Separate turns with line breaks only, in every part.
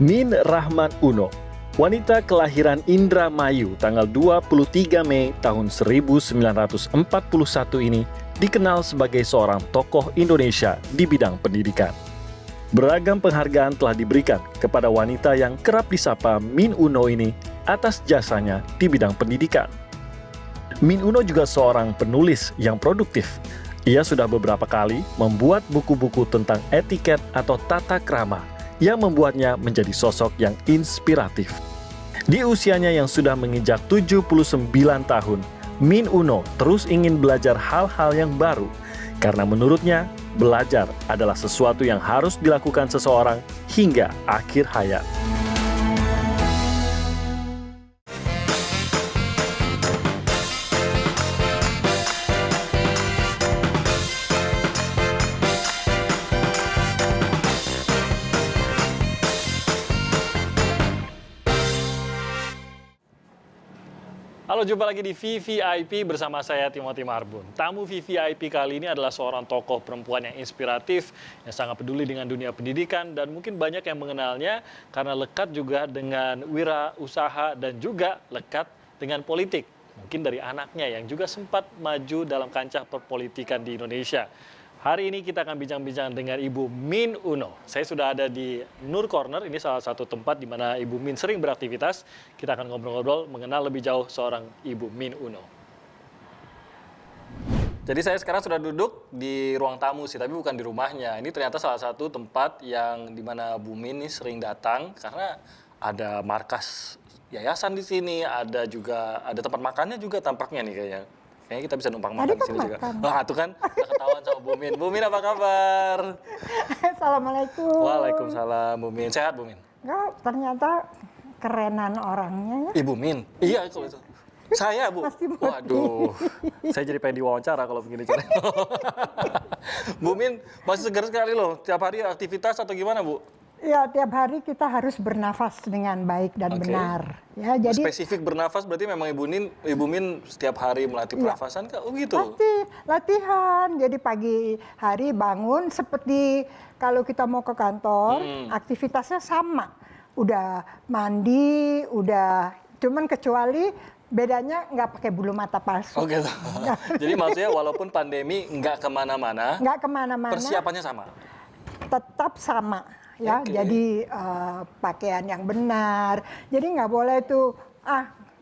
Min Rahman Uno, wanita kelahiran Indramayu tanggal 23 Mei tahun 1941 ini dikenal sebagai seorang tokoh Indonesia di bidang pendidikan. Beragam penghargaan telah diberikan kepada wanita yang kerap disapa Min Uno ini atas jasanya di bidang pendidikan. Min Uno juga seorang penulis yang produktif. Ia sudah beberapa kali membuat buku-buku tentang etiket atau tata krama yang membuatnya menjadi sosok yang inspiratif. Di usianya yang sudah menginjak 79 tahun, Min Uno terus ingin belajar hal-hal yang baru karena menurutnya belajar adalah sesuatu yang harus dilakukan seseorang hingga akhir hayat. Halo, jumpa lagi di VVIP bersama saya Timothy Marbun. Tamu VVIP kali ini adalah seorang tokoh perempuan yang inspiratif, yang sangat peduli dengan dunia pendidikan, dan mungkin banyak yang mengenalnya karena lekat juga dengan wirausaha dan juga lekat dengan politik. Mungkin dari anaknya yang juga sempat maju dalam kancah perpolitikan di Indonesia. Hari ini kita akan bincang-bincang dengan Ibu Min Uno. Saya sudah ada di Nur Corner, ini salah satu tempat di mana Ibu Min sering beraktivitas. Kita akan ngobrol-ngobrol mengenal lebih jauh seorang Ibu Min Uno. Jadi saya sekarang sudah duduk di ruang tamu sih, tapi bukan di rumahnya. Ini ternyata salah satu tempat yang di mana Bu Min ini sering datang karena ada markas yayasan di sini, ada tempat makannya juga tampaknya nih kayaknya. Kayaknya kita bisa numpang makan di sini juga. Wah, itu kan ketahuan sama Bu Min. Bu Min, apa kabar?
Assalamualaikum.
Waalaikumsalam, Bu Min. Sehat, Bu Min?
Enggak, ternyata kerenan orangnya ya.
Ibu Min? Iya, kalau itu. Saya, Bu. Waduh, saya jadi pengen diwawancara kalau begini caranya. Bu Min, masih segar sekali loh. Tiap hari aktivitas atau gimana, Bu?
Ya, tiap hari kita harus bernafas dengan baik dan benar. Ya, jadi
spesifik bernafas berarti memang Ibu Min setiap hari melatih pernafasan kah? Oh gitu.
latihan. Jadi pagi hari bangun seperti kalau kita mau ke kantor, aktivitasnya sama. Udah mandi, cuman kecuali bedanya nggak pakai bulu mata palsu.
Oh gitu. Jadi maksudnya walaupun pandemi nggak kemana-mana, persiapannya sama?
Tetap sama. Ya, jadi pakaian yang benar. Jadi nggak boleh tuh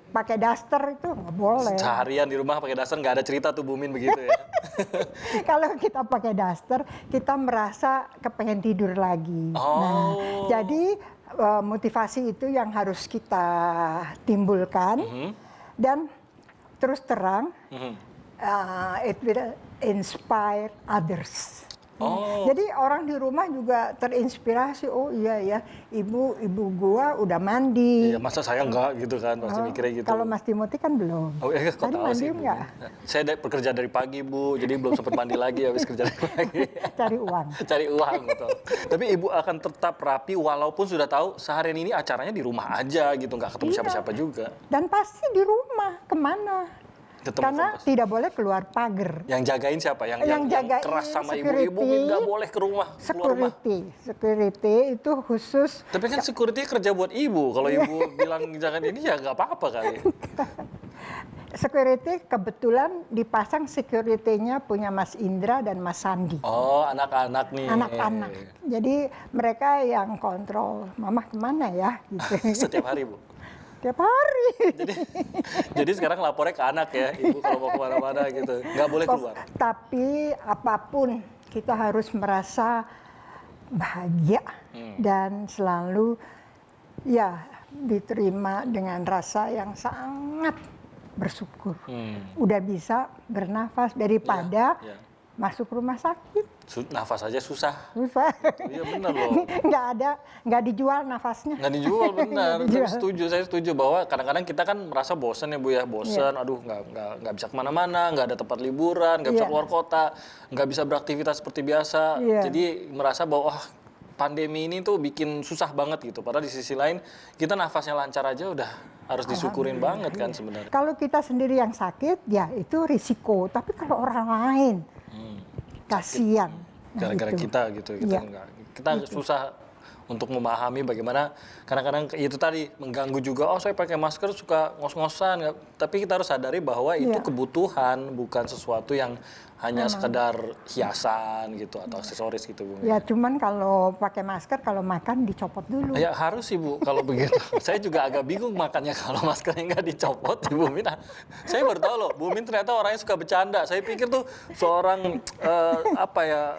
pakai daster itu nggak boleh.
Seharian di rumah pakai daster nggak ada cerita tuh Bu Min begitu ya.
Kalau kita pakai daster, kita merasa kepengen tidur lagi. Nah, jadi motivasi itu yang harus kita timbulkan dan terus terang it will inspire others. Jadi orang di rumah juga terinspirasi. Oh iya ya, ibu gua udah mandi.
Iya, masa saya enggak gitu kan, pasti mikirnya gitu.
Kalau Mas Timothy kan belum.
Oh iya, kok tahu sih,
enggak?
Saya bekerja dari pagi, Bu, jadi belum sempat mandi lagi habis kerja dari pagi.
Cari uang.
Cari uang, betul. Tapi Ibu akan tetap rapi walaupun sudah tahu seharian ini acaranya di rumah aja gitu, nggak ketemu siapa-siapa juga.
Dan pasti di rumah, kemana? Karena tidak boleh keluar pagar.
Yang jagain siapa? Yang keras sama ibu-ibu nggak boleh keluar rumah.
Security itu khusus.
Tapi kan security kerja buat ibu. Kalau ibu bilang jangan ini ya nggak apa-apa kali.
Security kebetulan dipasang security-nya punya Mas Indra dan Mas Sandi.
Oh, anak-anak nih.
Anak-anak. Jadi mereka yang kontrol. Mama kemana ya? Gitu.
Setiap hari, Bu?
Tiap hari.
Jadi sekarang lapornya ke anak ya, ibu kalau mau kemana-mana gitu, nggak boleh keluar.
Tapi apapun kita harus merasa bahagia dan selalu ya diterima dengan rasa yang sangat bersyukur. Udah bisa bernafas daripada masuk rumah sakit.
Nafas aja susah. Iya benar loh.
Nggak dijual nafasnya.
Nggak dijual, benar. Saya setuju bahwa kadang-kadang kita kan merasa bosan ya Bu ya, bosan. Aduh nggak bisa kemana-mana, nggak ada tempat liburan, nggak bisa keluar kota, nggak bisa beraktivitas seperti biasa. Jadi merasa bahwa pandemi ini tuh bikin susah banget gitu. Padahal di sisi lain kita nafasnya lancar aja udah harus disyukurin banget kan sebenarnya.
Kalau kita sendiri yang sakit ya itu risiko. Tapi kalau orang lain kasihan.
Gara-gara kita gitu, kita susah untuk memahami bagaimana kadang-kadang itu tadi mengganggu juga. Oh, saya pakai masker suka ngos-ngosan. Tapi kita harus sadari bahwa itu kebutuhan, bukan sesuatu yang hanya sekedar hiasan gitu atau aksesoris gitu, Bu.
Ya, cuman kalau pakai masker kalau makan dicopot dulu.
Ya harus sih, Bu, kalau begitu. Saya juga agak bingung makannya kalau maskernya nggak dicopot, Bu Min. Saya baru tahu loh, Bu Min ternyata orangnya suka bercanda. Saya pikir tuh seorang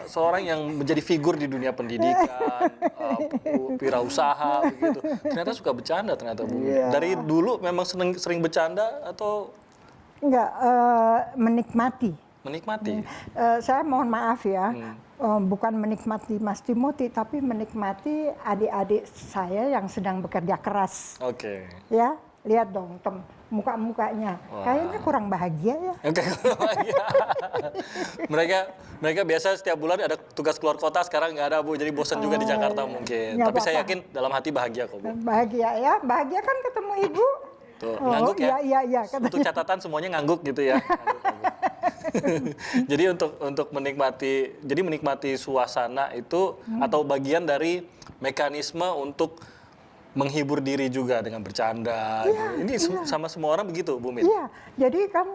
seorang yang menjadi figur di dunia pendidikan, wirausaha begitu. Ternyata suka bercanda ternyata, Bu Min. Dari dulu memang sering bercanda atau
Enggak, menikmati.
menikmati?
Saya mohon maaf ya, bukan menikmati Mas Timothy, tapi menikmati adik-adik saya yang sedang bekerja keras.
Oke.
Ya, lihat dong muka-mukanya. Kayaknya kurang bahagia ya.
Oke. mereka biasa setiap bulan ada tugas keluar kota, sekarang nggak ada, Bu. Jadi bosan juga di Jakarta mungkin.
Nggak
Tapi saya
apa-apa.
yakin dalam hati bahagia kok, Bu.
Bahagia ya, bahagia kan ketemu ibu.
Tuh, ngangguk ya?
Iya.
Untuk catatan semuanya ngangguk gitu ya. Jadi untuk menikmati suasana itu atau bagian dari mekanisme untuk menghibur diri juga dengan bercanda. Ini sama semua orang begitu, Bu Min?
Iya, jadi kan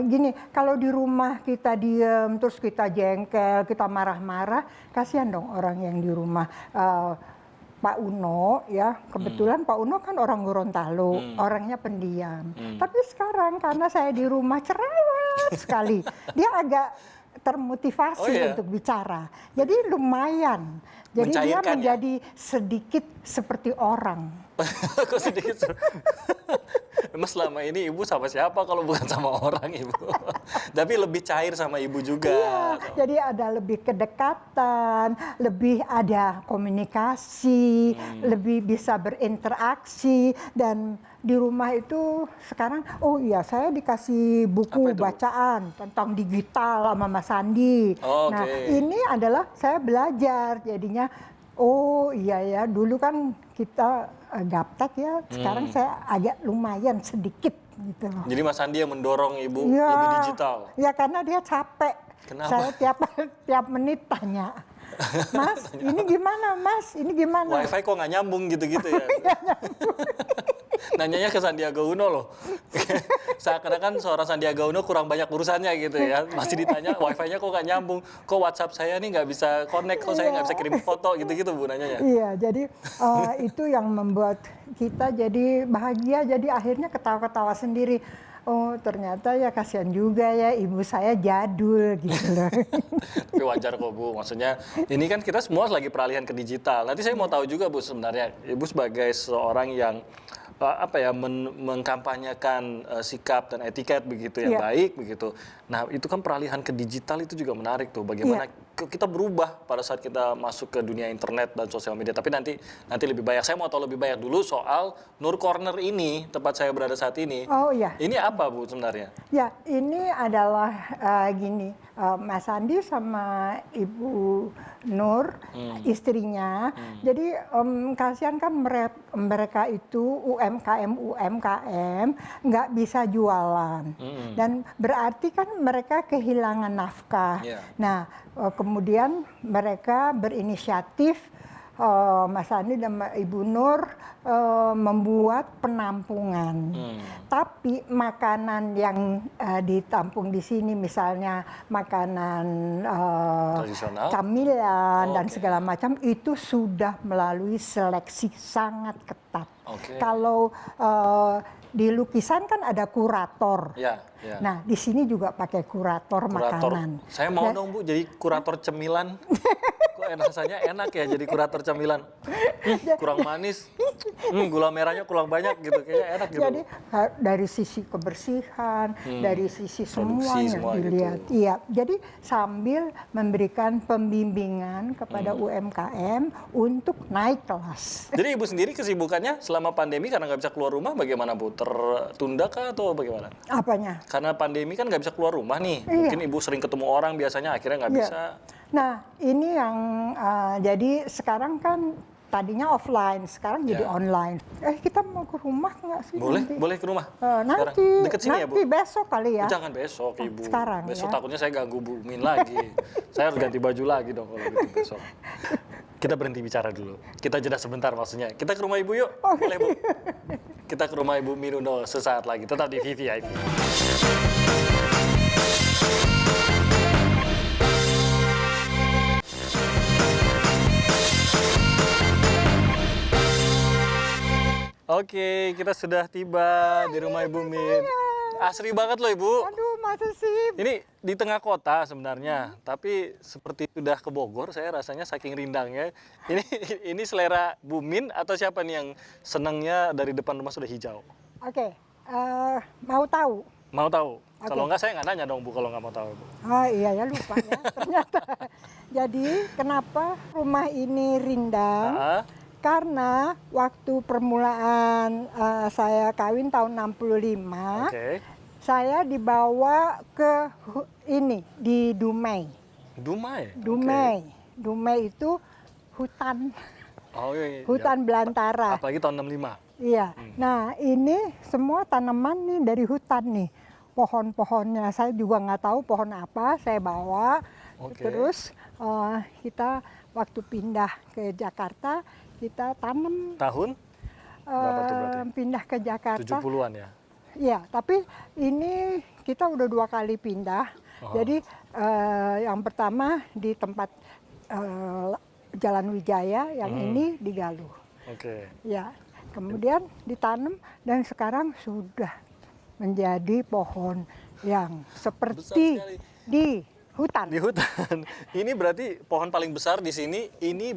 gini, kalau di rumah kita diem, terus kita jengkel, kita marah-marah, kasihan dong orang yang di rumah. Pak Uno ya, kebetulan Pak Uno kan orang Gorontalo, orangnya pendiam. Tapi sekarang karena saya di rumah cerewet sekali, dia agak termotivasi untuk bicara. Jadi lumayan. Jadi dia menjadi sedikit seperti orang.
Kok sedikit? Emang selama ini Ibu sama siapa kalau bukan sama orang, Ibu? Tapi lebih cair sama Ibu juga.
Iya, jadi ada lebih kedekatan, lebih ada komunikasi, lebih bisa berinteraksi. Dan di rumah itu sekarang, oh iya saya dikasih buku bacaan tentang digital sama Mas Sandi. Nah ini adalah saya belajar jadinya, oh iya ya dulu kan kita gaptek ya, sekarang saya agak lumayan sedikit gitu loh.
Jadi Mas Sandi yang mendorong Ibu lebih digital?
Ya karena dia capek.
Kenapa?
Saya tiap menit tanya, Mas ini gimana Mas, ini gimana?
Wifi kok nggak nyambung gitu-gitu ya? Nanyanya ke Sandiaga Uno loh. Seakan-akan seorang Sandiaga Uno kurang banyak urusannya gitu ya. Masih ditanya wifi-nya kok nggak nyambung. Kok WhatsApp saya nih nggak bisa connect, kok saya nggak bisa kirim foto gitu-gitu Bu nanyanya.
Iya, jadi itu yang membuat kita jadi bahagia. Jadi akhirnya ketawa-ketawa sendiri. Oh ternyata ya kasihan juga ya ibu saya jadul gitu loh.
Tapi wajar kok Bu, maksudnya ini kan kita semua lagi peralihan ke digital. Nanti saya mau tahu juga Bu sebenarnya Ibu sebagai seorang yang mengkampanyekan sikap dan etiket begitu yang baik begitu. Nah itu kan peralihan ke digital itu juga menarik tuh. Bagaimana kita berubah pada saat kita masuk ke dunia internet dan sosial media. Tapi nanti lebih banyak. Saya mau tahu lebih banyak dulu soal Nur Corner ini, tempat saya berada saat ini.
Oh iya.
Ini apa Bu sebenarnya?
Ya ini adalah gini, Mas Andi sama Ibu Nur, istrinya. Jadi kasihan kan mereka itu UMKM nggak bisa jualan. Dan berarti kan mereka kehilangan nafkah. Nah kemudian mereka berinisiatif, Mas Andi dan Ibu Nur membuat penampungan. Tapi makanan yang ditampung di sini, misalnya makanan camilan dan segala macam, itu sudah melalui seleksi sangat ketat. Kalau di lukisan kan ada kurator. Nah, di sini juga pakai kurator makanan.
Saya mau dong Bu jadi kurator cemilan. Kok rasanya enak ya jadi kurator cemilan. Kurang manis. Gula merahnya kurang banyak gitu, kayaknya enak gitu.
Jadi dari sisi kebersihan, dari sisi semuanya dilihat. Gitu. Iya, jadi sambil memberikan pembimbingan kepada UMKM untuk naik kelas.
Jadi Ibu sendiri kesibukannya selama pandemi karena nggak bisa keluar rumah bagaimana Bu? Tertunda kah atau bagaimana?
Apanya?
Karena pandemi kan nggak bisa keluar rumah nih. Mungkin Ibu sering ketemu orang biasanya akhirnya nggak bisa.
Nah ini yang jadi sekarang kan tadinya offline, sekarang jadi online. Kita mau ke rumah nggak sih?
Boleh ke rumah.
Nanti,
deket sini ya Bu?
Besok kali ya.
Jangan besok Ibu.
Sekarang
besok
ya.
takutnya saya ganggu Bu Min lagi. Saya harus ganti baju lagi dong kalau gitu besok. Kita berhenti bicara dulu. Kita jeda sebentar maksudnya. Kita ke rumah Ibu yuk. Boleh, Bu? Kita ke rumah Ibu Minuno sesaat lagi. Tetap di VVIP. Oke, kita sudah tiba di rumah Ibu Min. Asri banget loh Ibu.
Aduh, masa sih?
Ini di tengah kota sebenarnya, tapi seperti sudah ke Bogor, saya rasanya saking rindangnya. Ini selera Bu Min atau siapa nih yang senangnya dari depan rumah sudah hijau?
Oke, mau tahu?
Mau tahu?
Oke.
Kalau nggak saya nggak nanya dong Bu kalau nggak mau tahu Bu.
Oh iya ya, lupa ya ternyata. Jadi kenapa rumah ini rindang?
Ah,
Karena waktu permulaan saya kawin tahun 65,
Oke.
saya dibawa ke ini di Dumai.
Dumai.
Dumai. Dumai itu hutan,
Oke. Oh iya.
hutan belantara.
Apalagi tahun 65.
Iya. Nah, ini semua tanaman nih dari hutan nih. Pohon-pohonnya saya juga nggak tahu pohon apa, saya bawa.
Oke.
Terus kita waktu pindah ke Jakarta, kita tanam.
Tahun berapa tuh berarti?
Pindah ke Jakarta.
70-an ya?
Iya, tapi ini kita udah 2 kali pindah.
Oh.
Jadi yang pertama di tempat Jalan Wijaya, yang ini di Galuh.
Oke.
Ya, kemudian ditanam dan sekarang sudah menjadi pohon yang seperti
sekali.
di hutan.
Di hutan. Ini berarti pohon paling besar di sini. Ini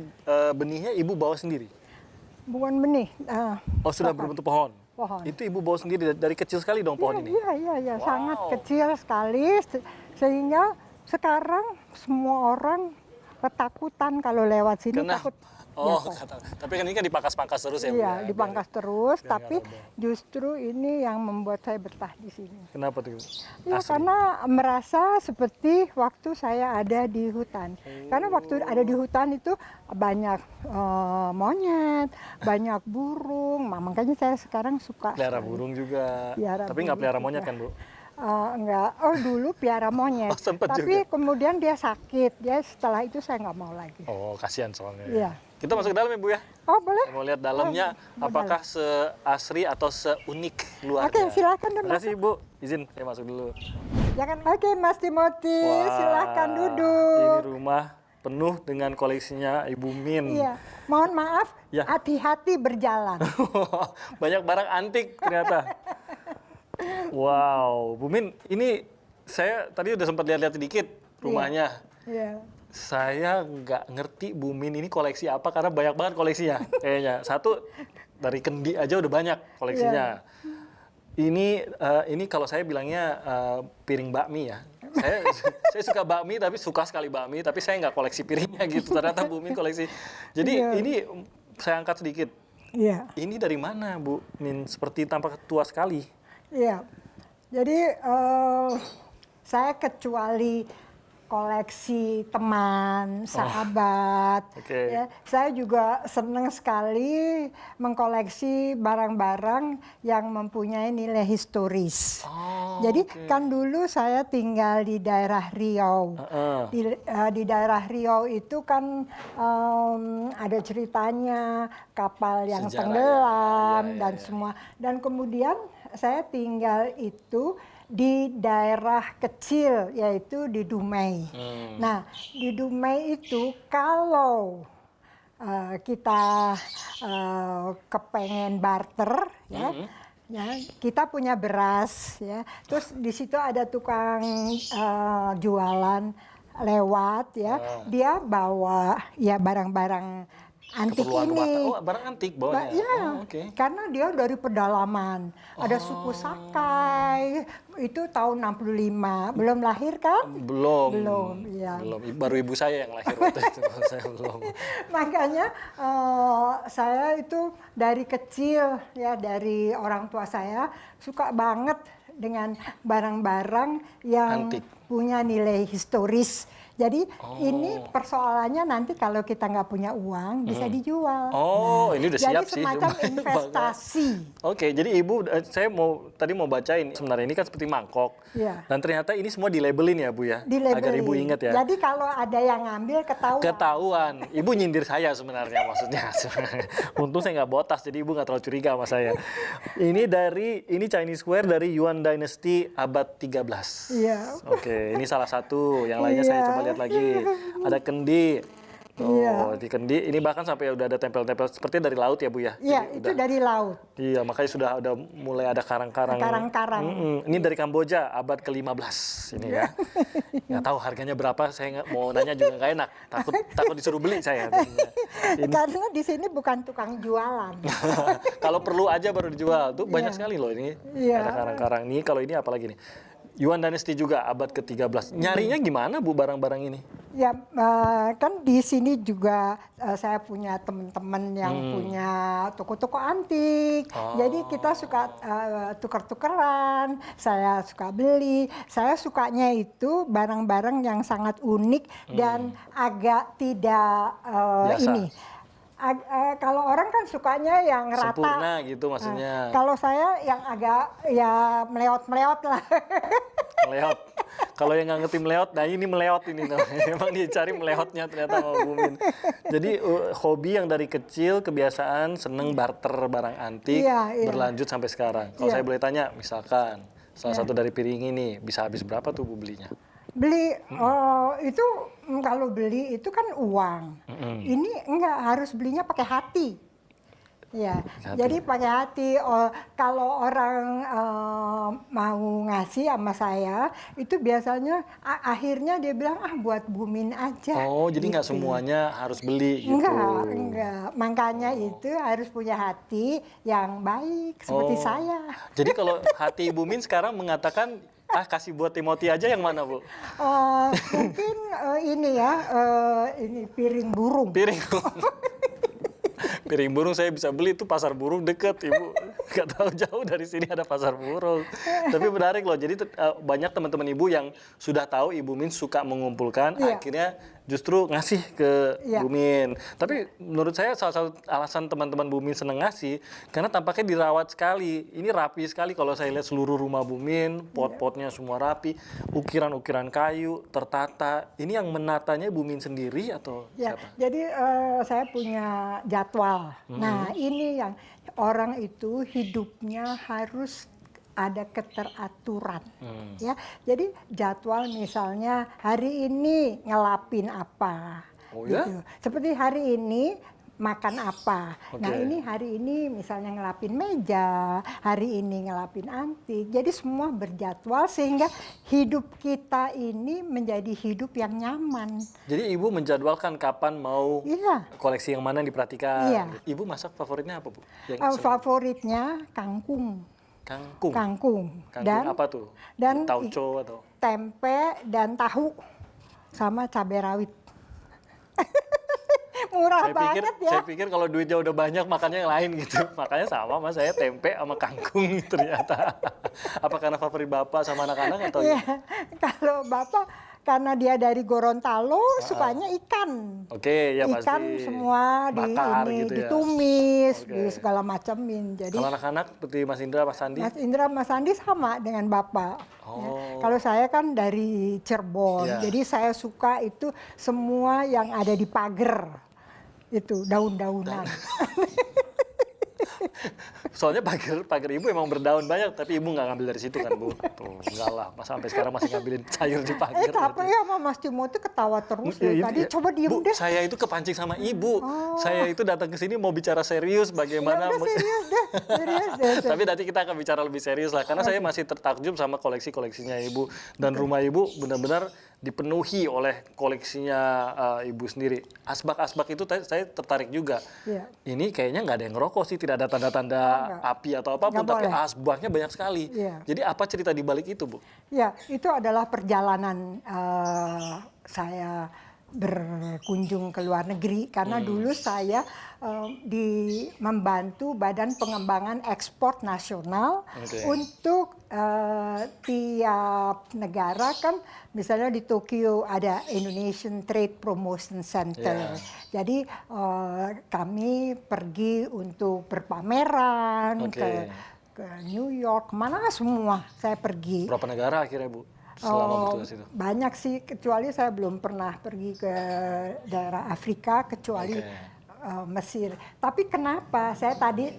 benihnya Ibu bawa sendiri?
Bukan benih.
Oh sudah berbentuk pohon?
Pohon.
Itu Ibu bawa sendiri dari kecil sekali dong pohon ini?
Iya,
Wow.
sangat kecil sekali sehingga sekarang semua orang ketakutan kalau lewat sini
Kenapa?
takut.
Oh,
jatuh.
tapi kan ini kan dipangkas-pangkas terus ya Bu?
Iya,
ya?
dipangkas terus,
biar
tapi
nggak roboh.
justru ini yang membuat saya betah di sini.
Kenapa tuh?
Ya,
Asri.
karena merasa seperti waktu saya ada di hutan. Karena waktu ada di hutan itu banyak monyet, banyak burung. Makanya saya sekarang suka.
Pelihara
sekali.
burung juga.
Pelihara
Tapi nggak
burung
pelihara monyet
juga.
kan Bu?
Enggak, dulu piara monyet.
Oh, sempet
tapi
juga.
kemudian dia sakit. Setelah itu saya nggak mau lagi.
Oh kasihan soalnya.
Iya.
Kita masuk ke dalam ya Bu ya?
Oh boleh?
Mau lihat dalamnya
mau
apakah seasri atau seunik luarnya.
Oke, silakan deh,
Terima kasih Bu. Izin saya masuk dulu.
Jangan. Oke, Mas Timothy, silakan
Ini
duduk.
rumah penuh dengan koleksinya Ibu Min.
Iya, mohon maaf,
Ya.
hati-hati berjalan.
Banyak barang antik ternyata. Wow, Bu Min, ini saya tadi udah sempat lihat-lihat sedikit rumahnya.
Iya.
Saya nggak ngerti Bu Min ini koleksi apa karena banyak banget koleksinya kayaknya. Satu dari kendi aja udah banyak koleksinya. Ini kalau saya bilangnya piring bakmi ya. Saya suka bakmi tapi suka sekali bakmi tapi saya nggak koleksi piringnya gitu. Ternyata Bu Min koleksi. Jadi
Iya.
ini saya angkat sedikit.
Iya.
Ini dari mana Bu Min? Seperti tampak tua sekali.
Iya. Jadi saya kecuali koleksi teman, sahabat.
Oke.
Ya, saya juga senang sekali mengkoleksi barang-barang yang mempunyai nilai historis.
Oh,
Jadi
oke.
kan dulu saya tinggal di daerah Riau. Di daerah Riau itu kan ada ceritanya kapal yang
Sejarah,
tenggelam
ya,
dan semua. Dan kemudian saya tinggal itu di daerah kecil yaitu di Dumai. Nah, di Dumai itu kalau kita kepengen barter ya, kita punya beras ya. Terus di situ ada tukang jualan lewat ya. Dia bawa ya barang-barang antik
Keperluan rumah
ini.
tangga. Oh, barang antik bawanya.
Iya,
Oh, oke.
karena dia dari pedalaman. Ada suku Sakai, itu tahun 65. Belum lahir kan?
Belum.
Belum, iya.
Belum. Baru ibu saya yang lahir waktu itu. Saya belum.
Makanya saya itu dari kecil ya, dari orang tua saya suka banget dengan barang-barang yang
Antik.
punya nilai historis Jadi ini persoalannya nanti kalau kita nggak punya uang bisa dijual.
Oh, ini udah siap
jadi
sih.
semacam investasi.
Oke, jadi Ibu, saya tadi mau bacain. Sebenarnya ini kan seperti mangkok.
Iya.
Dan ternyata ini semua dilabelin ya, Bu ya?
Dilabelin.
Agar Ibu ingat ya.
Jadi kalau ada yang ngambil ketahuan.
Ketahuan. Ibu nyindir saya sebenarnya maksudnya. Untung saya nggak botas, jadi Ibu nggak terlalu curiga sama saya. Ini Chinese Square dari Yuan Dynasty abad 13.
Iya.
Oke, ini salah satu. Yang lainnya saya
Iya.
coba lihat lagi. Ada kendi.
Iya.
Di kendi ini bahkan sampai udah ada tempel-tempel seperti dari laut ya Bu ya.
Iya, itu dari laut.
Iya, makanya sudah mulai ada karang-karang.
Karang-karang.
Ini dari Kamboja abad ke-15 ini ya. Nggak tahu harganya berapa, saya nggak mau nanya juga nggak enak. Takut disuruh beli saya.
Karena di sini bukan tukang jualan.
Kalau perlu aja baru dijual. Tuh banyak sekali loh ini.
Iya.
Ada karang-karang nih. Kalau ini apalagi nih? Yuan Dynasty juga abad ke-13. Nyarinya gimana Bu barang-barang ini?
Ya, kan di sini juga saya punya teman-teman yang punya toko-toko antik. Jadi kita suka tukar-tukeran, saya suka beli. Saya sukanya itu barang-barang yang sangat unik dan agak tidak
Biasa.
kalau orang kan sukanya yang rata.
Sempurna gitu maksudnya.
Kalau saya yang agak ya meleot-meleot lah.
Meleot. Kalau yang nggak ngerti meleot, nah ini meleot ini. Memang dia cari meleotnya ternyata sama Bu Min. Jadi hobi yang dari kecil, kebiasaan seneng barter barang antik,
Iya, iya.
berlanjut sampai sekarang. Kalau
Iya.
saya boleh tanya, misalkan salah satu dari piring ini bisa habis berapa tuh Bu belinya?
Beli itu kalau beli itu kan uang. Ini enggak harus belinya pakai hati. Ya,
Hati.
jadi pakai hati. Kalau orang mau ngasih sama saya, itu biasanya akhirnya dia bilang buat Bumin aja.
Oh, jadi nggak
gitu.
semuanya harus beli gitu.
Enggak. Makanya itu harus punya hati yang baik seperti saya.
Jadi kalau hati Ibu Min sekarang mengatakan, kasih buat Timothy aja, yang mana Bu?
Mungkin ini ya, ini piring burung.
Piring. Piring burung saya bisa beli, itu pasar burung deket Ibu. Gak tahu jauh dari sini ada pasar burung. Tapi menarik loh, jadi banyak teman-teman Ibu yang sudah tahu Ibu Min suka mengumpulkan,
Iya.
akhirnya justru ngasih ke
Iya.
Bu Min. Tapi menurut saya salah satu alasan teman-teman Bu Min seneng ngasih, karena tampaknya dirawat sekali. Ini rapi sekali kalau saya lihat seluruh rumah Bu Min, pot-potnya semua rapi, ukiran-ukiran kayu, tertata. Ini yang menatanya Bu Min sendiri atau
Ya,
siapa?
jadi saya punya jadwal. Nah, ini yang orang itu hidupnya harus ada keteraturan, ya. Jadi jadwal misalnya hari ini ngelapin apa,
Oh ya?
gitu. Seperti hari ini makan apa. Nah,
Oke.
ini hari ini misalnya ngelapin meja, hari ini ngelapin antik. Jadi semua berjadwal sehingga hidup kita ini menjadi hidup yang nyaman.
Jadi Ibu menjadwalkan kapan mau
Iya.
koleksi yang mana yang diperhatikan.
Iya.
Ibu masak favoritnya apa Bu? Yang
Favoritnya kangkung.
kangkung.
Kangkung.
Kangkung apa tuh?
dan
Tauco atau?
tempe dan tahu sama cabai rawit. Murah banget ya.
Saya pikir kalau duitnya udah banyak makannya yang lain gitu. Makanya sama mas saya tempe sama kangkung ternyata. Apa karena favorit Bapak sama anak-anak atau?
Iya. Kalau Bapak karena dia dari Gorontalo sukanya ikan.
Oke, ya pasti.
Ikan semua
Bakar gitu ya.
ditumis,
Oke.
di segala macamin. Jadi
Kalau anak-anak seperti Mas Indra, Mas Sandi?
Mas Indra, Mas Andi sama dengan Bapak. Ya.
Oh.
Kalau saya kan dari Cirebon,
Iya.
jadi saya suka itu semua yang ada di pagar. Itu daun-daunan.
Soalnya pagar ibu emang berdaun banyak, tapi ibu nggak ngambil dari situ kan bu? Tuh, enggak lah, masa sampai sekarang masih ngambilin sayur di pagar.
Apa ya sama Mas Timothy ketawa terus.
Ya,
Tadi
ya.
coba diem
Bu,
deh.
saya itu kepancing sama ibu. Saya itu datang ke sini mau bicara serius bagaimana.
Ya udah serius deh, serius deh.
Tapi nanti kita akan bicara lebih serius lah, karena saya masih tertakjub sama koleksinya ibu, dan rumah ibu benar-benar dipenuhi oleh koleksinya ibu sendiri. Asbak-asbak itu saya tertarik juga.
Iya.
Ini kayaknya nggak ada yang ngerokok sih, tidak ada tanda-tanda api atau apapun,
Nggak
tapi
boleh.
asbaknya banyak sekali.
Iya.
Jadi apa cerita di balik itu bu?
Ya, itu adalah perjalanan saya berkunjung ke luar negeri karena dulu saya membantu Badan Pengembangan Ekspor Nasional untuk tiap negara kan, misalnya di Tokyo ada Indonesian Trade Promotion Center. Jadi kami pergi untuk berpameran ke New York, mana semua saya pergi.
Berapa negara akhirnya Bu? Selama bertugas itu? Banyak
sih, kecuali saya belum pernah pergi ke daerah Afrika kecuali Mesir. Tapi kenapa saya tadi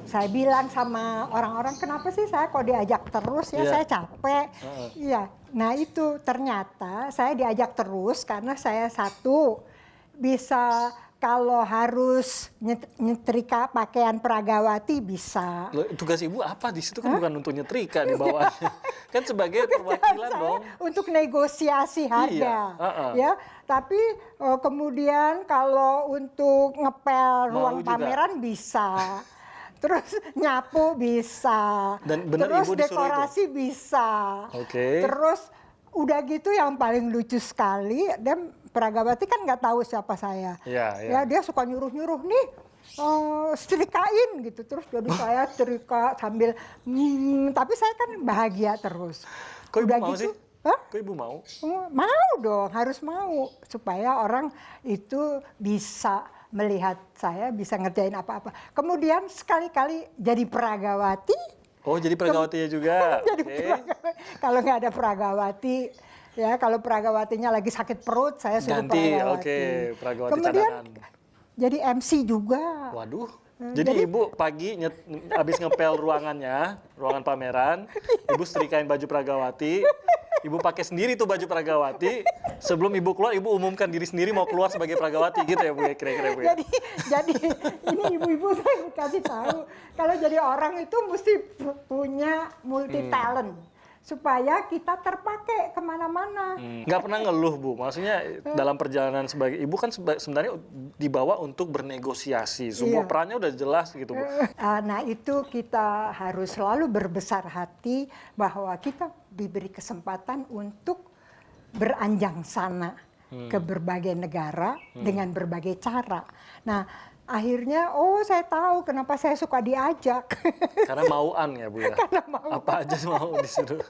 saya bilang sama orang-orang, kenapa sih saya kok diajak terus ya, saya capek. Iya. Nah itu ternyata saya diajak terus karena saya satu bisa, kalau harus nyetrika pakaian Pragawati bisa.
Loh, tugas Ibu apa di situ kan bukan untuk nyetrika di bawahnya. Kan sebagai perwakilan dong.
Untuk negosiasi harga. Ya, tapi kemudian kalau untuk ngepel ruang pameran bisa. Terus nyapu bisa.
Dan benar
terus
Ibu disuruh
dekorasi
itu?
Bisa. Terus udah gitu yang paling lucu sekali, dan Pragawati kan nggak tahu siapa saya. Ya dia suka nyuruh-nyuruh nih, setrikain gitu. Terus jadi saya setrika sambil, tapi saya kan bahagia terus.
Kok Ibu
udah
mau
gitu,
sih? Kok Ibu mau?
Mau dong, harus mau. Supaya orang itu bisa melihat saya bisa ngerjain apa-apa. Kemudian sekali-kali jadi Pragawati.
Oh, jadi Pragawatinya juga.
Jadi kalau nggak ada Pragawati, ya kalau Pragawatinya lagi sakit perut, saya suruh
ganti,
Pragawati.
Pragawati
kemudian
cadangan.
Jadi MC juga.
Waduh. Jadi Ibu pagi habis ngepel ruangan pameran, Ibu setrikain baju Pragawati, Ibu pakai sendiri tuh baju Pragawati. Sebelum Ibu keluar, Ibu umumkan diri sendiri mau keluar sebagai Pragawati, gitu ya Bu ya, kira-kira Bu ya.
Jadi ini ibu-ibu saya kasih tahu, kalau jadi orang itu mesti punya multi talent supaya kita terpakai kemana-mana.
Nggak pernah ngeluh Bu, maksudnya dalam perjalanan sebagai Ibu kan sebenarnya dibawa untuk bernegosiasi, semua perannya udah jelas gitu Bu.
Nah itu kita harus selalu berbesar hati bahwa kita diberi kesempatan untuk beranjang sana ke berbagai negara dengan berbagai cara. Nah akhirnya, saya tahu kenapa saya suka diajak.
Karena mauan ya Bu ya?
Karena mau.
Apa aja mau disuruh.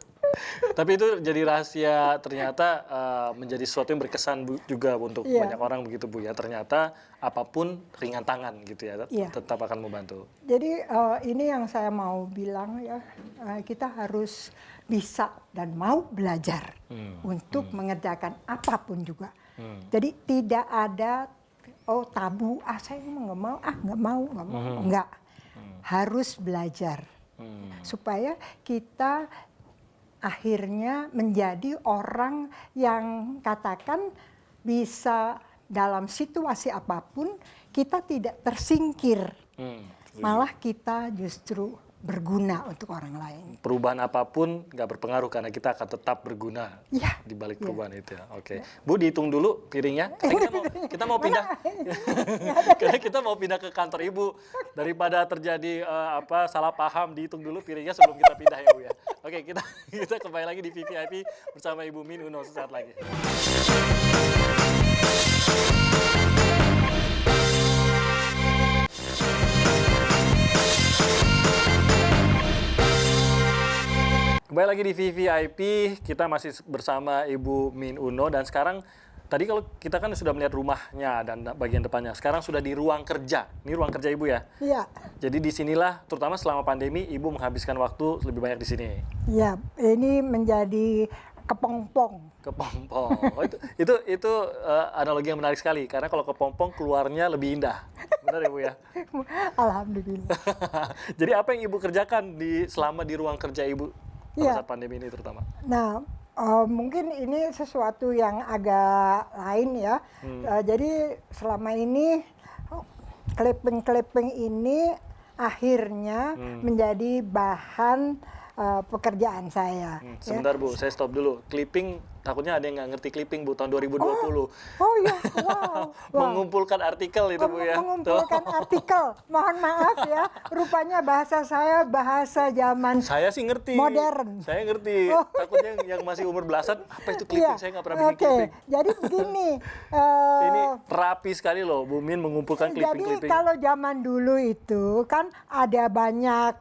Tapi itu jadi rahasia, ternyata menjadi sesuatu yang berkesan juga untuk banyak orang begitu Bu ya. Ternyata apapun ringan tangan gitu ya, tetap akan membantu.
Jadi ini yang saya mau bilang ya, kita harus bisa dan mau belajar untuk mengerjakan apapun juga. Jadi tidak ada tabu, saya nggak mau, enggak. Harus belajar supaya kita akhirnya menjadi orang yang katakan bisa dalam situasi apapun kita tidak tersingkir, malah kita justru berguna untuk orang lain.
Perubahan apapun nggak berpengaruh karena kita akan tetap berguna di balik perubahan itu ya. Oke. Bu, dihitung dulu piringnya. Kita mau pindah. Karena kita mau pindah ke kantor Ibu. Daripada terjadi salah paham, dihitung dulu piringnya sebelum kita pindah ya Bu ya. Oke, kita kembali lagi di VVIP bersama Ibu Min Uno sesaat lagi. Kembali lagi di VVIP, kita masih bersama Ibu Min Uno dan sekarang tadi kalau kita kan sudah melihat rumahnya dan bagian depannya, sekarang sudah di ruang kerja. Ini ruang kerja Ibu ya?
Iya.
Jadi di sinilah, terutama selama pandemi, Ibu menghabiskan waktu lebih banyak di sini.
Iya, ini menjadi kepompong.
Kepompong. Itu analogi yang menarik sekali karena kalau kepompong keluarnya lebih indah. Benar ya Bu ya?
Alhamdulillah.
Jadi apa yang Ibu kerjakan selama di ruang kerja Ibu? Pada saat pandemi ini terutama.
Nah, mungkin ini sesuatu yang agak lain ya. Jadi selama ini clipping ini akhirnya menjadi bahan pekerjaan saya.
Sebentar Bu, saya stop dulu. Clipping takutnya ada yang nggak ngerti clipping Bu tahun 2020.
Oh iya, wow.
Mengumpulkan artikel itu Bu ya.
Mengumpulkan artikel. Mohon maaf ya, rupanya bahasa saya bahasa zaman
Saya sih ngerti.
modern.
Saya ngerti. Takutnya yang masih umur belasan, apa itu clipping? Saya nggak pernah bikin clipping.
Jadi begini.
Ini rapi sekali loh, Bu Min mengumpulkan clipping-clipping.
Jadi kalau zaman dulu itu kan ada banyak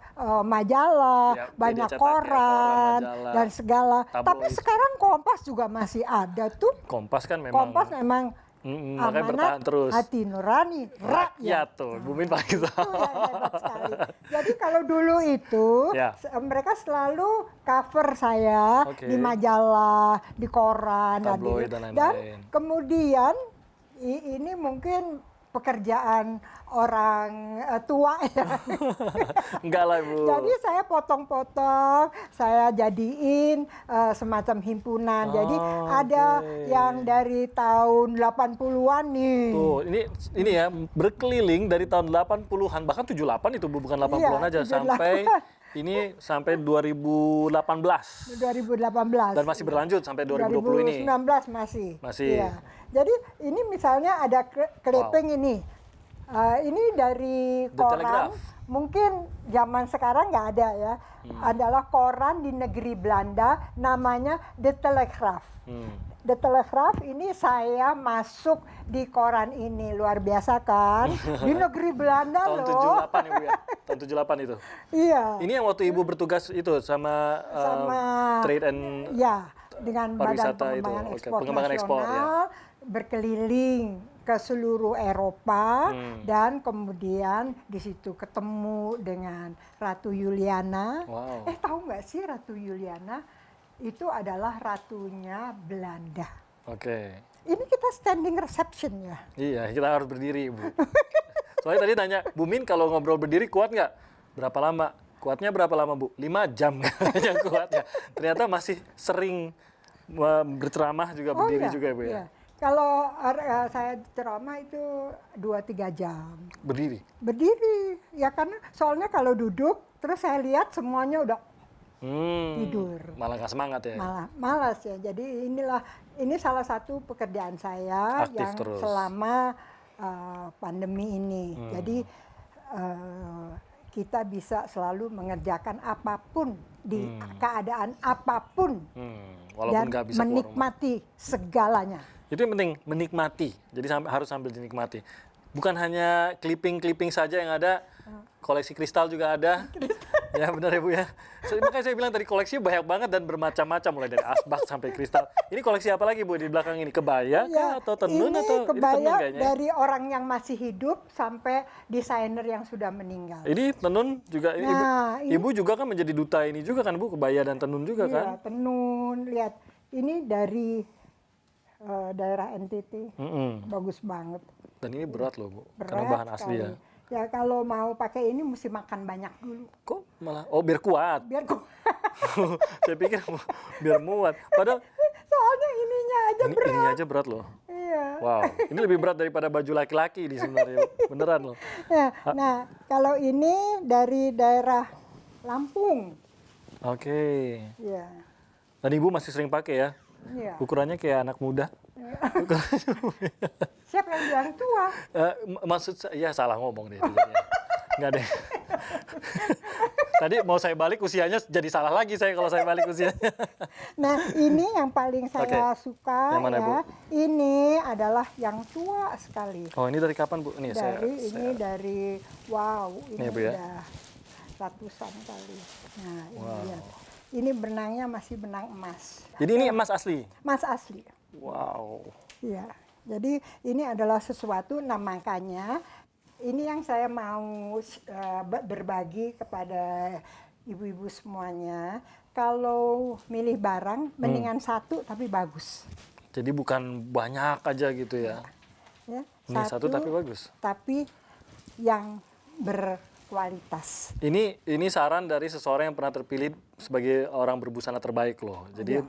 majalah,
Ya,
banyak
dia cetak ya,
koran
majalah,
dan segala.
tabloid.
Tapi sekarang Kompas juga masih ada tuh.
Kompas kan memang.
Kompas memang
makanya bertahan
amanat
terus.
hati nurani
Rakyat tuh, Bu Min paling tahu.
Itu yang hebat sekali. Jadi kalau dulu itu
Ya.
mereka selalu cover saya
Oke.
di majalah, di koran,
Tabloid dan lain-lain.
kemudian ini mungkin pekerjaan orang tua ya.
Enggak lah Bu.
Jadi saya potong-potong, saya jadiin semacam himpunan. Jadi ada
oke.
yang dari tahun 80-an nih.
Tuh, ini ya berkeliling dari tahun 80-an bahkan 78 itu Bu, bukan 80-an aja
78.
sampai 2018.
2018.
Dan masih berlanjut sampai 2020 ini.
2019 masih.
Masih.
Iya. Jadi ini misalnya ada clipping ini. Ini dari
The
koran.
Telegraph.
Mungkin zaman sekarang nggak ada ya. Adalah koran di negeri Belanda namanya The Telegraph. The Telegraph ini saya masuk di koran ini, luar biasa kan? Di negeri Belanda
Tahun
loh.
78 ya Bu ya. Tahun 78 itu.
Iya.
Ini yang waktu Ibu bertugas itu sama, Trade and
Ya, dengan Badan
Pariwisata itu.
Pengembangan
Oke,
Ekspor
pengembangan ekspor, ya.
Nasional berkeliling ke seluruh Eropa dan kemudian di situ ketemu dengan Ratu Juliana.
Wow.
Tahu nggak sih Ratu Juliana itu adalah ratunya Belanda.
Oke.
Ini kita standing reception ya.
Iya, kita harus berdiri, Bu. Soalnya tadi tanya, Bu Min kalau ngobrol berdiri kuat nggak? Berapa lama? Kuatnya berapa lama, Bu? 5 jam katanya kuatnya. Ternyata masih sering berceramah juga, berdiri
iya,
juga, Bu ya?
iya. Kalau saya ceramah itu 2-3 jam.
Berdiri?
Berdiri, ya karena soalnya kalau duduk, terus saya lihat semuanya udah tidur.
Malah nggak semangat ya?
Malas ya. Jadi ini salah satu pekerjaan saya
Aktif
yang
terus.
selama pandemi ini. Jadi kita bisa selalu mengerjakan apapun di keadaan apapun
Walaupun
dan
nggak bisa keluar rumah.
menikmati segalanya.
Itu yang penting, menikmati. Jadi harus sambil dinikmati. Bukan hanya clipping-clipping saja yang ada, koleksi kristal juga ada. Ya benar ya Bu ya. Makanya saya bilang tadi koleksi banyak banget dan bermacam-macam, mulai dari asbak sampai kristal. Ini koleksi apa lagi Bu di belakang ini? Kebaya kah? Atau tenun?
Ini
atau
kebaya
tenun kayaknya?
dari orang yang masih hidup sampai desainer yang sudah meninggal.
Ini tenun juga.
Nah,
Ibu juga kan menjadi duta ini juga kan Bu, kebaya dan tenun juga kan?
Iya, tenun. Lihat, ini dari daerah NTT. Bagus banget.
Dan ini berat loh Bu,
Berat
karena bahan asli ya.
sekali. Ya kalau mau pakai ini mesti makan banyak dulu.
Kok malah? Oh biar kuat.
Biar
Saya pikir biar muat. Padahal
soalnya ininya aja berat.
ini aja berat loh.
Iya.
Wow, ini lebih berat daripada baju laki-laki di sebenarnya. Beneran loh.
Ya, nah, kalau ini dari daerah Lampung.
Oke.
Iya.
Dan Ibu masih sering pakai ya?
Iya.
Ukurannya kayak anak muda.
Siapa yang bilang tua?
Maksud saya, ya salah ngomong deh. Nggak deh. Tadi mau saya balik usianya jadi salah lagi saya kalau saya balik usianya.
Nah, ini yang paling saya suka
Yang mana,
ya.
Bu?
Ini adalah yang tua sekali.
Oh ini dari kapan Bu? Ini
Dari wow, ini
Nih, Bu, ya.
udah ratusan kali. Nah, ini lihat. Ini benangnya masih benang emas.
Jadi ini emas asli?
Emas asli.
Wow.
Iya. Jadi ini adalah sesuatu, nah makanya ini yang saya mau berbagi kepada ibu-ibu semuanya. Kalau milih barang, mendingan satu tapi bagus.
Jadi bukan banyak aja gitu ya?
Ya,
Ini satu tapi bagus.
Tapi yang berkualitas.
Ini saran dari seseorang yang pernah terpilih sebagai orang berbusana terbaik loh. Jadi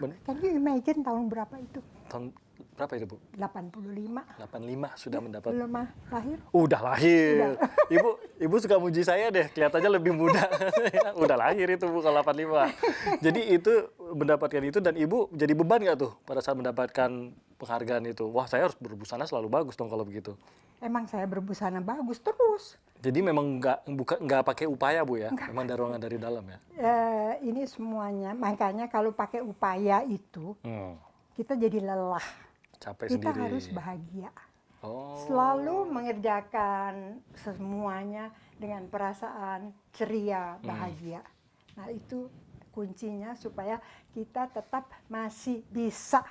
Can you imagine tahun berapa itu?
tahun Berapa itu, Bu?
85.
85 sudah mendapat.
Belum lahir.
Udah lahir. Ibu suka muji saya deh, kelihatannya lebih muda. Udah lahir itu, Bu, kalau 85. Jadi itu mendapatkan itu, dan Ibu jadi beban nggak tuh pada saat mendapatkan penghargaan itu? Wah, saya harus berbusana selalu bagus dong kalau begitu.
Emang saya berbusana bagus terus.
Jadi memang nggak pakai upaya, Bu, ya? Memang dorongan dari dalam ya?
Ini semuanya, makanya kalau pakai upaya itu, kita jadi lelah.
Capek
Kita
sendiri.
harus bahagia.
Oh.
Selalu mengerjakan semuanya dengan perasaan ceria, bahagia. Nah, itu kuncinya supaya kita tetap masih bisa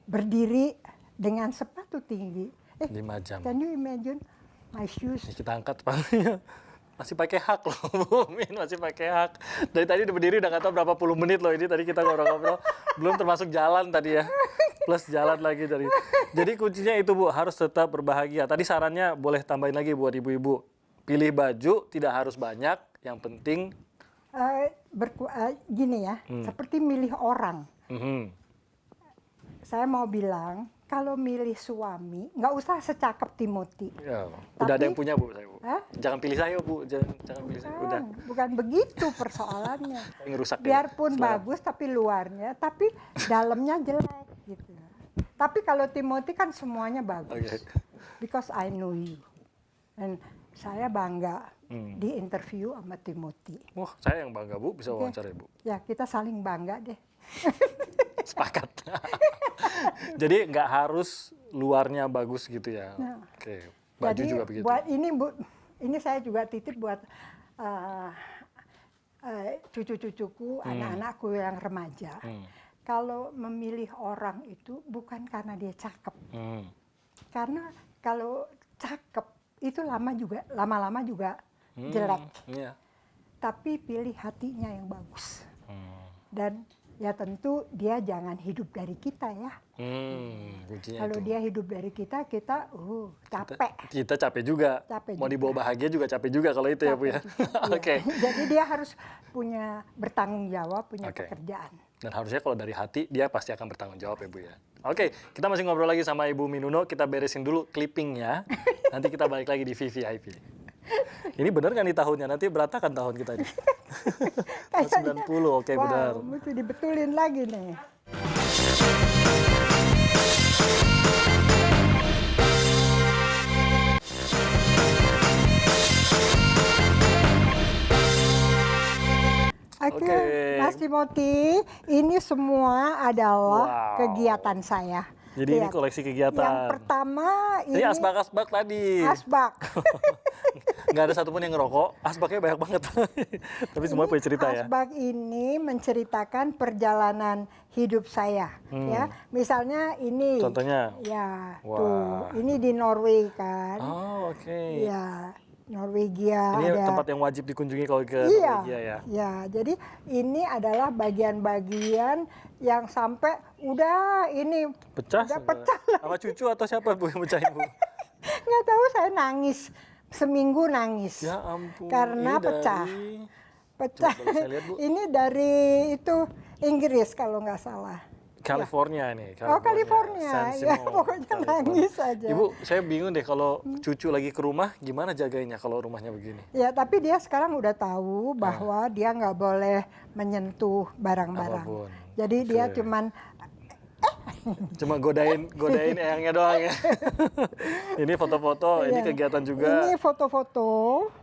berdiri dengan sepatu tinggi.
5 jam.
Can you imagine my shoes?
Ini kita angkat, Pak. Masih pakai hak loh, Bu Min, masih pakai hak. Dari tadi udah berdiri udah nggak tahu berapa puluh menit loh ini. Tadi kita ngobrol-ngobrol, belum termasuk jalan tadi ya. Plus jalan lagi tadi. Jadi kuncinya itu, Bu, harus tetap berbahagia. Tadi sarannya boleh tambahin lagi buat ibu-ibu. Pilih baju tidak harus banyak, yang penting
Gini ya, seperti milih orang. Saya mau bilang, kalau milih suami, nggak usah secakep Timothy.
ya, udah ada yang punya, Bu, saya, Bu.
Hah?
Jangan pilih saya, Bu. Jangan pilih saya. Udah.
Bukan begitu persoalannya.
Ngerusak deh
Biarpun
selera.
bagus tapi luarnya, tapi dalamnya jelek gitu. Tapi kalau Timothy kan semuanya bagus.
Oke.
Because I know you. Dan saya bangga di interview sama Timothy.
Wah, saya yang bangga, Bu, bisa
Oke.
wawancara Ibu.
Ya, kita saling bangga deh.
Sepakat. Jadi nggak harus luarnya bagus gitu ya.
Nah.
Oke. Baju
Jadi
juga begitu.
buat ini, Bu, ini saya juga titip buat cucu-cucuku, anak-anakku yang remaja. Kalau memilih orang itu bukan karena dia cakep. Karena kalau cakep itu lama-lama juga jelek.
Iya.
Tapi pilih hatinya yang bagus. Dan ya tentu dia jangan hidup dari kita ya.
Kuncinya
Kalau
itu.
dia hidup dari kita capek.
Kita capek juga.
Capek
Mau
juga.
dibawa bahagia juga capek juga kalau itu ya, Bu ya.
Capek juga, iya.
Oke.
Jadi dia harus punya bertanggung jawab, punya
Oke.
pekerjaan.
Dan harusnya kalau dari hati dia pasti akan bertanggung jawab ya, Bu ya. Oke, kita masih ngobrol lagi sama Ibu Minuno. Kita beresin dulu clippingnya. Nanti kita balik lagi di VVIP. Ini bener kan di tahunnya? Nanti berantakan tahun kita ini. Tahun 90, oke,
Wow,
benar.
mesti dibetulin lagi nih. Oke,
Oke.
Mas Timothy, ini semua adalah
Wow.
kegiatan saya.
Jadi ini
Lihat.
koleksi kegiatan.
Yang pertama
Ini asbak-asbak tadi.
asbak.
Nggak ada satupun yang ngerokok. Asbaknya banyak banget. Tapi semua punya cerita ya.
Asbak ini menceritakan perjalanan hidup saya. Ya, misalnya ini.
Contohnya?
Ya,
Wah.
tuh. Ini di Norway kan.
Oh, oke.
Ya, Norwegia
Ini
ada.
tempat yang wajib dikunjungi kalau ke
Iya,
Norwegia ya.
ya. Jadi ini adalah bagian-bagian yang sampai udah ini
Pecah?
udah
semua?
pecah.
Sama cucu atau siapa, Bu, yang pecahin, Bu?
Nggak tahu, saya nangis seminggu nangis.
Ya ampun.
Karena
Ini
pecah.
dari-
Pecah.
Coba saya lihat, Bu.
Ini dari itu Inggris kalau nggak salah.
California ini.
Oh, California.
San
Ya,
Simon,
pokoknya
California.
nangis aja.
Ibu, saya bingung deh kalau cucu lagi ke rumah, gimana jagainya kalau rumahnya begini?
Ya, tapi dia sekarang udah tahu bahwa dia nggak boleh menyentuh barang-barang.
Apapun.
Jadi dia
Oke.
cuman
Cuma godain eyangnya doang ya. Ini foto-foto, ini
Iya.
kegiatan juga.
Ini foto-foto.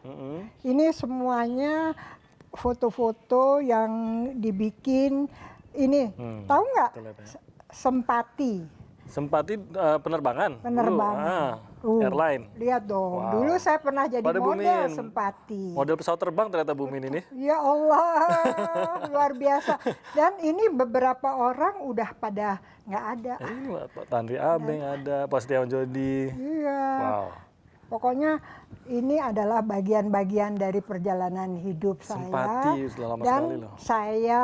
Mm-mm.
Ini semuanya foto-foto yang dibikin ini. Tahu nggak?
Kita lihat ya.
Sempati.
Sempati penerbangan?
Penerbangan.
Dulu. Airline.
Lihat dong.
Wow.
Dulu saya pernah jadi
Pada Bu
model
Min.
Sempati.
Model pesawat terbang ternyata Bu Min ini.
Ya Allah, luar biasa. Dan ini beberapa orang udah pada nggak ada.
Ini Pak Tandri Abeng ada, Pak Setiawan Jodi.
Iya.
Wow.
Pokoknya ini adalah bagian-bagian dari perjalanan hidup
Sempati,
saya
sudah lama
dan
sekali loh.
saya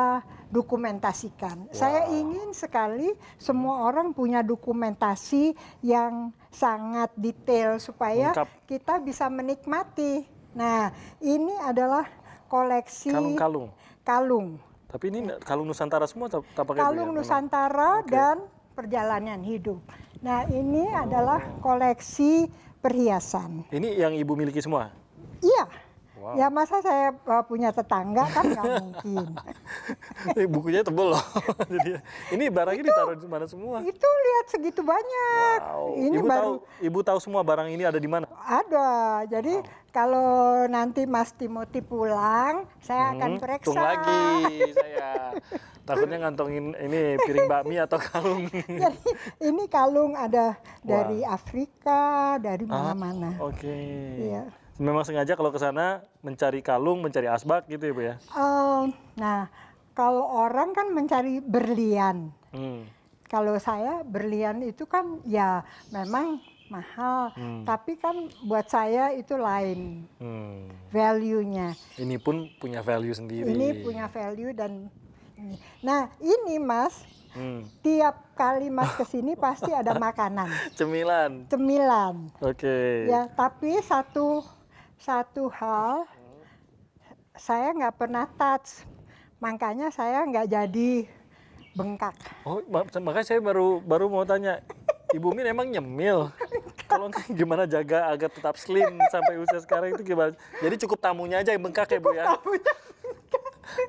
dokumentasikan. Saya ingin sekali semua orang punya dokumentasi yang sangat detail supaya
Lengkap.
kita bisa menikmati. Nah, ini adalah koleksi
Kalung-kalung.
kalung.
Tapi ini kalung Nusantara semua tak pakai Bu ya?
Kalung
Memang.
Nusantara dan perjalanan hidup. Nah, ini adalah koleksi perhiasan.
Ini yang Ibu miliki semua?
Iya.
Wow.
Ya masa saya punya tetangga kan nggak mungkin.
Bukunya tebel loh. Jadi, ini barangnya ditaruh di mana semua?
Itu lihat segitu banyak.
Wow.
Ini
Ibu tahu semua barang ini ada di mana?
Ada. Jadi kalau nanti Mas Timothy pulang, saya akan periksa.
Tung lagi saya. Takutnya ngantongin ini piring bakmi atau kalung.
Jadi ini kalung ada dari Afrika, dari mana-mana.
Oke.
Iya.
Memang sengaja kalau ke sana mencari kalung, mencari asbak gitu ya Bu ya?
Nah, kalau orang kan mencari berlian.
Hmm.
Kalau saya berlian itu kan ya memang mahal, tapi kan buat saya itu lain value-nya.
Ini pun punya value sendiri.
Ini punya value dan ini. Nah, ini Mas, tiap kali Mas kesini pasti ada makanan.
Cemilan.
Cemilan.
Oke.
Ya, tapi satu hal saya nggak pernah touch, makanya saya nggak jadi bengkak.
Oh, makanya saya baru mau tanya, Ibu Min emang nyemil? Kalau enggak gimana jaga agar tetap slim sampai usia sekarang itu gimana? Jadi cukup tamunya aja yang bengkak ya Bu ya?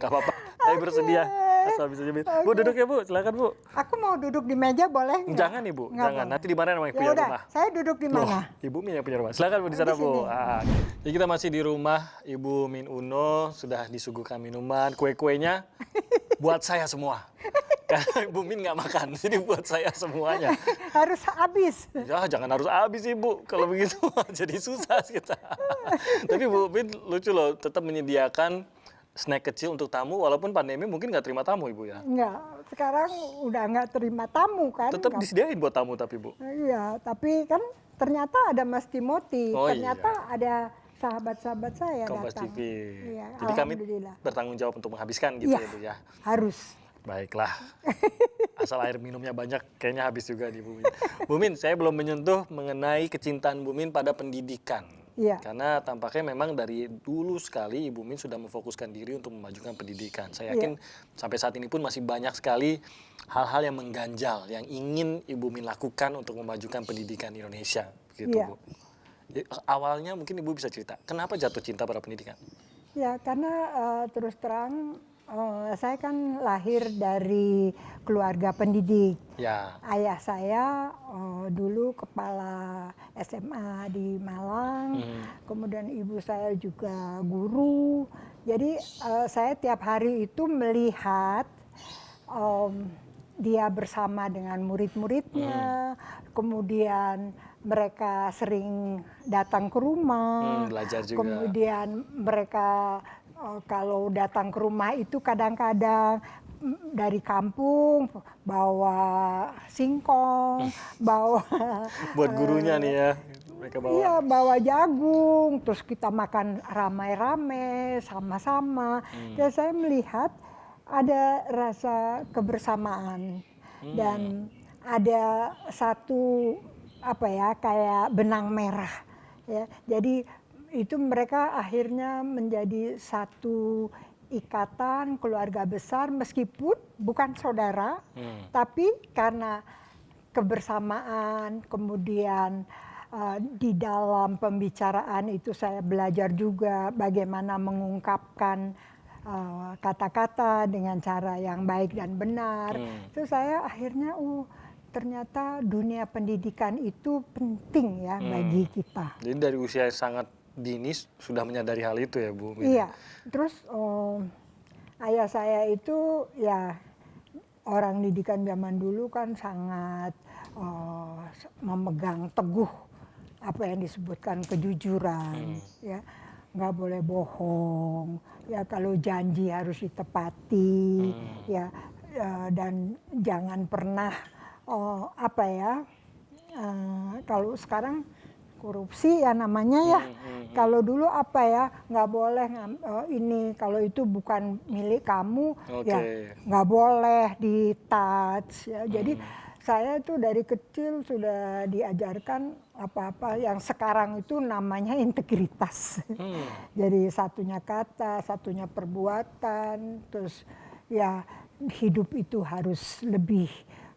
Gak apa-apa, saya bersedia. Asal bisa nyemil. Bu duduk ya Bu, silakan Bu.
Aku mau duduk di meja boleh nggak?
Jangan Ibu,
Nggak
jangan.
boleh.
Nanti di mana namanya
Ya
punya
udah,
rumah?
saya duduk di mana?
Ibu Min yang punya rumah. Silakan Bu di sana
Di
Bu.
sini.
Jadi kita masih di rumah Ibu Min Uno, sudah disuguhkan minuman, kue-kuenya buat saya semua. Karena Ibu Min nggak makan, jadi buat saya semuanya.
Harus habis.
Ya jangan harus habis Ibu, kalau begitu jadi susah kita. Tapi Bu Min lucu loh, tetap menyediakan snack kecil untuk tamu, walaupun pandemi mungkin nggak terima tamu Ibu ya.
Enggak, sekarang udah nggak terima tamu kan.
Tetap
Nggak-
disediain buat tamu tapi Bu.
Iya, tapi kan ternyata ada Mas Timothy,
Oh,
ternyata ada sahabat-sahabat saya
Kompas
datang.
TV.
Iya,
Jadi kami
alhamdulillah.
bertanggung jawab untuk menghabiskan gitu
Iya.
ya Bu ya.
Harus.
Baiklah. Asal air minumnya banyak, kayaknya habis juga di Bu Min. Bu Min, saya belum menyentuh mengenai kecintaan Bu Min pada pendidikan.
Iya.
Karena tampaknya memang dari dulu sekali Ibu Min sudah memfokuskan diri untuk memajukan pendidikan. Saya yakin sampai saat ini pun masih banyak sekali hal-hal yang mengganjal, yang ingin Ibu Min lakukan untuk memajukan pendidikan Indonesia. Begitu
Iya.
Bu. Awalnya mungkin Ibu bisa cerita, kenapa jatuh cinta pada pendidikan?
Ya, karena terus terang saya kan lahir dari keluarga pendidik.
Ya.
Ayah saya dulu kepala SMA di Malang, kemudian ibu saya juga guru. Jadi saya tiap hari itu melihat dia bersama dengan murid-muridnya, kemudian mereka sering datang ke rumah,
Belajar juga.
kemudian mereka kalau datang ke rumah itu kadang-kadang dari kampung bawa singkong, bawa
Buat gurunya nih ya, mereka bawa.
iya, bawa jagung, terus kita makan ramai-ramai sama-sama. Dan saya melihat ada rasa kebersamaan dan ada satu apa ya kayak benang merah ya. Jadi itu mereka akhirnya menjadi satu ikatan keluarga besar meskipun bukan saudara, tapi karena kebersamaan, kemudian di dalam pembicaraan itu saya belajar juga bagaimana mengungkapkan kata-kata dengan cara yang baik dan benar. Itu saya akhirnya ternyata dunia pendidikan itu penting ya bagi kita.
Jadi dari usia sangat dini sudah menyadari hal itu ya Bu Min?
Iya, terus ayah saya itu ya orang didikan zaman dulu kan sangat memegang teguh apa yang disebutkan kejujuran, ya nggak boleh bohong, ya kalau janji harus ditepati, ya dan jangan pernah apa ya kalau sekarang korupsi ya namanya ya. Kalau dulu apa ya nggak boleh ini kalau itu bukan milik kamu ya nggak boleh di touch ya. Jadi saya itu dari kecil sudah diajarkan apa-apa yang sekarang itu namanya integritas. Jadi satunya kata, satunya perbuatan, terus ya hidup itu harus lebih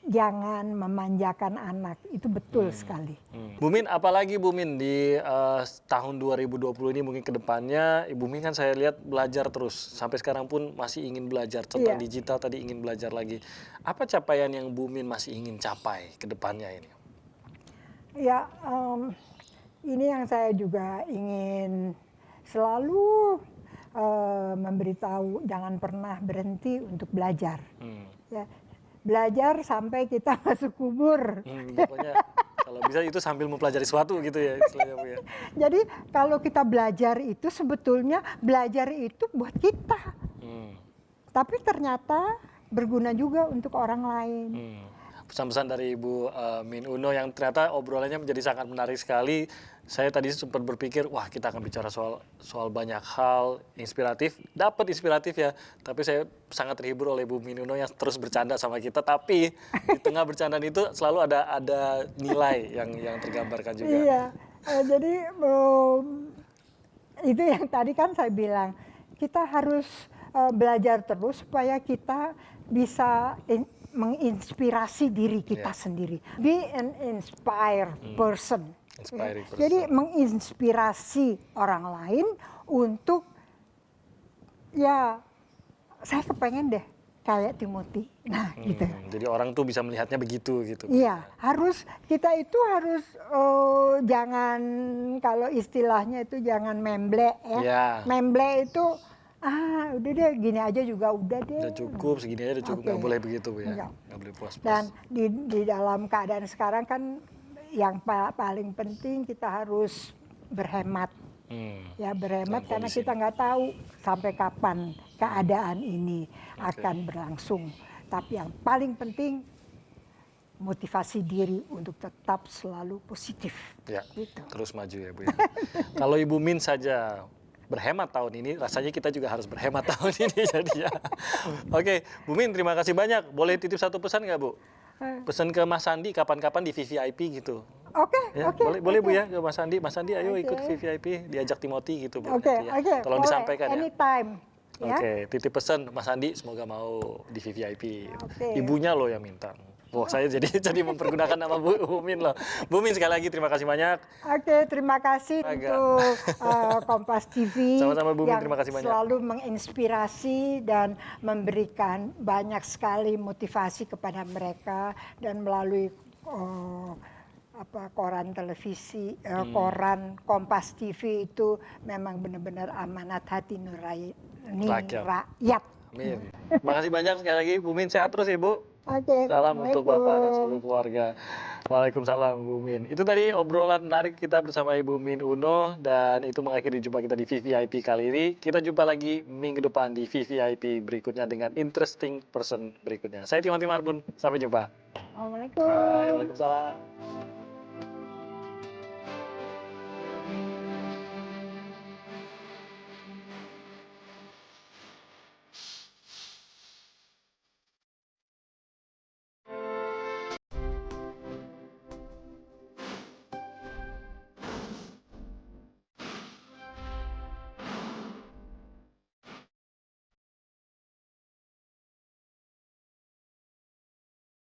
jangan memanjakan anak. Itu betul sekali.
Bu Min, apalagi Bu Min di tahun 2020 ini mungkin ke depannya, Ibu Min kan saya lihat belajar terus. Sampai sekarang pun masih ingin belajar tentang
Iya.
digital, tadi ingin belajar lagi. Apa capaian yang Bu Min masih ingin capai ke depannya ini?
Ya, ini yang saya juga ingin selalu memberitahu, jangan pernah berhenti untuk belajar. Ya, belajar sampai kita masuk kubur.
Pokoknya kalau bisa itu sambil mempelajari sesuatu gitu ya istilahnya Bu ya.
Jadi kalau kita belajar itu sebetulnya belajar itu buat kita. Tapi ternyata berguna juga untuk orang lain.
Pesan-pesan dari Ibu Min Uno yang ternyata obrolannya menjadi sangat menarik sekali. Saya tadi sempat berpikir, wah kita akan bicara soal banyak hal inspiratif, dapat inspiratif ya. Tapi saya sangat terhibur oleh Ibu Min Uno yang terus bercanda sama kita. Tapi di tengah bercandaan itu selalu ada nilai yang tergambarkan juga.
Iya, jadi itu yang tadi kan saya bilang, kita harus belajar terus supaya kita bisa menginspirasi diri kita sendiri. Be an inspired person.
Inspiring person.
Jadi menginspirasi orang lain untuk, ya saya kepengen deh kayak Timothy. Nah gitu.
Jadi orang tuh bisa melihatnya begitu gitu.
Iya, kita itu harus jangan, kalau istilahnya itu jangan memble ya.
Iya.
Memble itu udah deh gini aja juga udah deh.
Udah cukup, segini aja udah cukup, nggak
Oke.
boleh begitu Bu ya.
Enggak.
Nggak boleh puas-puas.
Dan di dalam keadaan sekarang kan yang paling penting kita harus berhemat. Ya berhemat
Dalam
karena
kondisi
kita nggak tahu sampai kapan keadaan ini akan berlangsung. Tapi yang paling penting motivasi diri untuk tetap selalu positif.
Ya,
Gitu.
terus maju ya Bu ya. Kalau Ibu Min saja berhemat tahun ini, rasanya kita juga harus berhemat tahun ini jadinya. Oke, Bu Min terima kasih banyak. Boleh titip satu pesan nggak Bu? Pesan ke Mas Sandi kapan-kapan di VVIP gitu.
Oke,
Ya,
oke.
boleh Bu
oke.
ya ke Mas Sandi. Mas Sandi ayo ikut
Oke.
VVIP, diajak Timothy gitu Bu.
Oke,
nanti ya.
oke.
Tolong
boleh.
disampaikan ya.
Anytime. Ya.
Oke, titip pesan Mas Sandi semoga mau di VVIP.
Oke.
Ibunya loh yang minta. Wah, saya jadi mempergunakan nama Bu Min loh. Bu Min sekali lagi terima kasih banyak.
Oke, terima kasih
Agak.
untuk Kompas TV
Sama-sama, Bu Min,
yang
terima kasih banyak.
selalu menginspirasi dan memberikan banyak sekali motivasi kepada mereka, dan melalui koran televisi, koran Kompas TV itu memang benar-benar amanat hati nurani
Rakyat.
rakyat.
Amin. Makasih banyak sekali lagi Bu Min, sehat terus ya Bu.
Oke,
Salam untuk Bapak dan
Assalamualaikum.
seluruh keluarga. Waalaikumsalam Bu Min. Itu tadi obrolan menarik kita bersama Ibu Min Uno, dan itu mengakhiri jumpa kita di VVIP kali ini. Kita jumpa lagi minggu depan di VVIP berikutnya dengan interesting person berikutnya. Saya Timothy Marbun, sampai jumpa.
Assalamualaikum.
Waalaikumsalam.